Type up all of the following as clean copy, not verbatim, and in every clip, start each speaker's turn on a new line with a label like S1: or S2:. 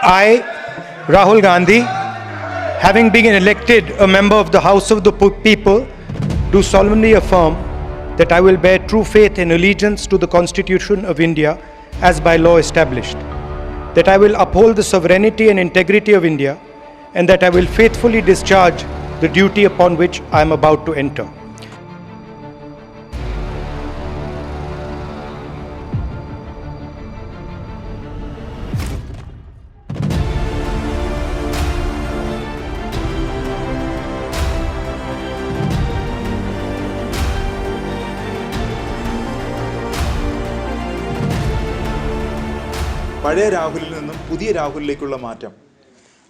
S1: I, Rahul Gandhi, having been elected a member of the House of the People, do solemnly affirm that I will bear true faith and allegiance to the Constitution of India as by law established, that I will uphold the sovereignty and integrity of India, and that I will faithfully discharge the duty upon which I am about to enter.
S2: പഴയ രാഹുലിൽ നിന്നും പുതിയ രാഹുലിലേക്കുള്ള മാറ്റം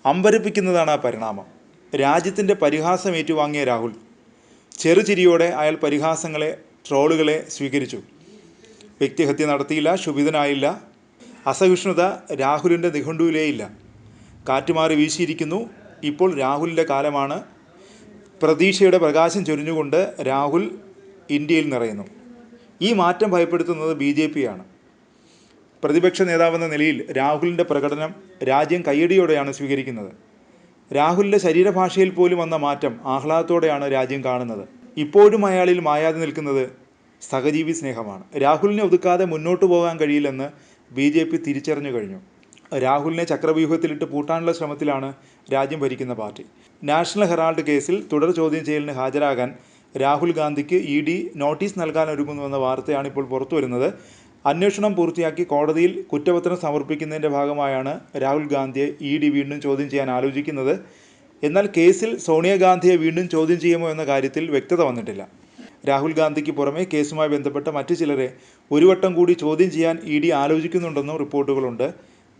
S2: അമ്പരപ്പിക്കുന്നതാണ് ആ പരിണാമം. രാജ്യത്തിൻ്റെ പരിഹാസം ഏറ്റുവാങ്ങിയ രാഹുൽ ചെറുചിരിയോടെ അയാൾ പരിഹാസങ്ങളെ, ട്രോളുകളെ സ്വീകരിച്ചു. വ്യക്തിഹത്യ നടത്തിയില്ല, ശുഭിതനായില്ല. അസഹിഷ്ണുത രാഹുലിൻ്റെ നിഘണ്ടുവിലേയില്ല. കാറ്റുമാറി വീശിയിരിക്കുന്നു. ഇപ്പോൾ രാഹുലിൻ്റെ കാലമാണ്. പ്രതീക്ഷയുടെ പ്രകാശം ചൊരിഞ്ഞുകൊണ്ട് രാഹുൽ ഇന്ത്യയിൽ നിറയുന്നു. ഈ മാറ്റം ഭയപ്പെടുത്തുന്നത് BJP ആണ്. പ്രതിപക്ഷ നേതാവെന്ന നിലയിൽ രാഹുലിൻ്റെ പ്രകടനം രാജ്യം കയ്യടിയോടെയാണ് സ്വീകരിക്കുന്നത്. രാഹുലിൻ്റെ ശരീരഭാഷയിൽ പോലും വന്ന മാറ്റം ആഹ്ലാദത്തോടെയാണ് രാജ്യം കാണുന്നത്. ഇപ്പോഴും അയാളിൽ മായാതെ നിൽക്കുന്നത് സഹജീവി സ്നേഹമാണ്. രാഹുലിനെ ഒതുക്കാതെ മുന്നോട്ട് പോകാൻ കഴിയില്ലെന്ന് BJP തിരിച്ചറിഞ്ഞു കഴിഞ്ഞു. രാഹുലിനെ ചക്രവ്യൂഹത്തിലിട്ട് പൂട്ടാനുള്ള ശ്രമത്തിലാണ് രാജ്യം ഭരിക്കുന്ന പാർട്ടി. നാഷണൽ ഹെറാൾഡ് കേസിൽ തുടർ ചോദ്യം ചെയ്യലിന് ഹാജരാകാൻ രാഹുൽ ഗാന്ധിക്ക് ED നോട്ടീസ് നൽകാൻ ഒരുങ്ങുന്നുവെന്ന വാർത്തയാണ് ഇപ്പോൾ പുറത്തു വരുന്നത്. അന്വേഷണം പൂർത്തിയാക്കി കോടതിയിൽ കുറ്റപത്രം സമർപ്പിക്കുന്നതിൻ്റെ ഭാഗമായാണ് രാഹുൽ ഗാന്ധിയെ ED വീണ്ടും ചോദ്യം ചെയ്യാൻ ആലോചിക്കുന്നത്. എന്നാൽ കേസിൽ സോണിയാഗാന്ധിയെ വീണ്ടും ചോദ്യം ചെയ്യുമോ എന്ന കാര്യത്തിൽ വ്യക്തത വന്നിട്ടില്ല. രാഹുൽ ഗാന്ധിക്ക് പുറമെ കേസുമായി ബന്ധപ്പെട്ട മറ്റു ചിലരെ ഒരു വട്ടം കൂടി ചോദ്യം ചെയ്യാൻ ED ആലോചിക്കുന്നുണ്ടെന്നും റിപ്പോർട്ടുകളുണ്ട്.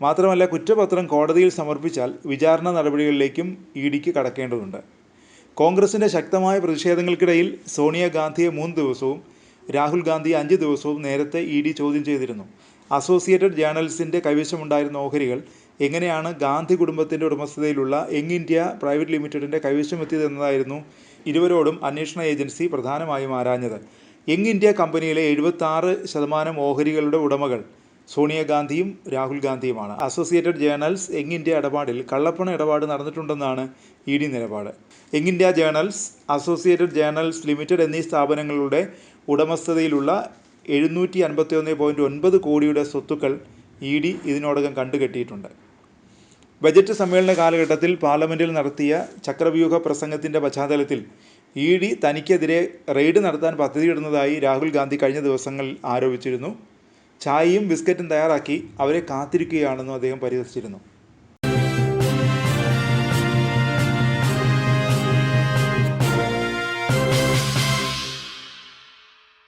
S2: മാത്രമല്ല, കുറ്റപത്രം കോടതിയിൽ സമർപ്പിച്ചാൽ വിചാരണ നടപടികളിലേക്കും EDക്ക് കടക്കേണ്ടതുണ്ട്. കോൺഗ്രസിൻ്റെ ശക്തമായ പ്രതിഷേധങ്ങൾക്കിടയിൽ സോണിയാഗാന്ധിയെ 3 ദിവസവും രാഹുൽ ഗാന്ധി 5 ദിവസവും നേരത്തെ ED ചോദ്യം ചെയ്തിരുന്നു. അസോസിയേറ്റഡ് ജേർണൽസിൻ്റെ കൈവശമുണ്ടായിരുന്ന ഓഹരികൾ എങ്ങനെയാണ് ഗാന്ധി കുടുംബത്തിൻ്റെ ഉടമസ്ഥതയിലുള്ള യങ് ഇന്ത്യ പ്രൈവറ്റ് ലിമിറ്റഡിൻ്റെ കൈവശമെത്തിയതെന്നതായിരുന്നു ഇരുവരോടും അന്വേഷണ ഏജൻസി പ്രധാനമായും ആരാഞ്ഞത്. യങ് ഇന്ത്യ കമ്പനിയിലെ 76% ഓഹരികളുടെ ഉടമകൾ സോണിയാഗാന്ധിയും രാഹുൽ ഗാന്ധിയുമാണ്. അസോസിയേറ്റഡ് ജേർണൽസ് യങ് ഇന്ത്യ ഇടപാടിൽ കള്ളപ്പണ ഇടപാട് നടന്നിട്ടുണ്ടെന്നാണ് ED നിലപാട്. Young India journals, associated journals limited എന്നീ സ്ഥാപനങ്ങളുടെ ഉടമസ്ഥതയിലുള്ള 751.9 കോടിയുടെ സ്വത്തുക്കൾ ED ഇതിനോടകം കണ്ടുകെട്ടിയിട്ടുണ്ട്. ബജറ്റ് സമ്മേളന കാലഘട്ടത്തിൽ പാർലമെൻറ്റിൽ നടത്തിയ ചക്രവ്യൂഹ പ്രസംഗത്തിൻ്റെ പശ്ചാത്തലത്തിൽ ED തനിക്കെതിരെ റെയ്ഡ് നടത്താൻ പദ്ധതിയിടുന്നതായി രാഹുൽ ഗാന്ധി കഴിഞ്ഞ ദിവസങ്ങളിൽ ആരോപിച്ചിരുന്നു. ചായയും ബിസ്ക്കറ്റും തയ്യാറാക്കി അവരെ കാത്തിരിക്കുകയാണെന്നും അദ്ദേഹം പരിഹസിച്ചിരുന്നു.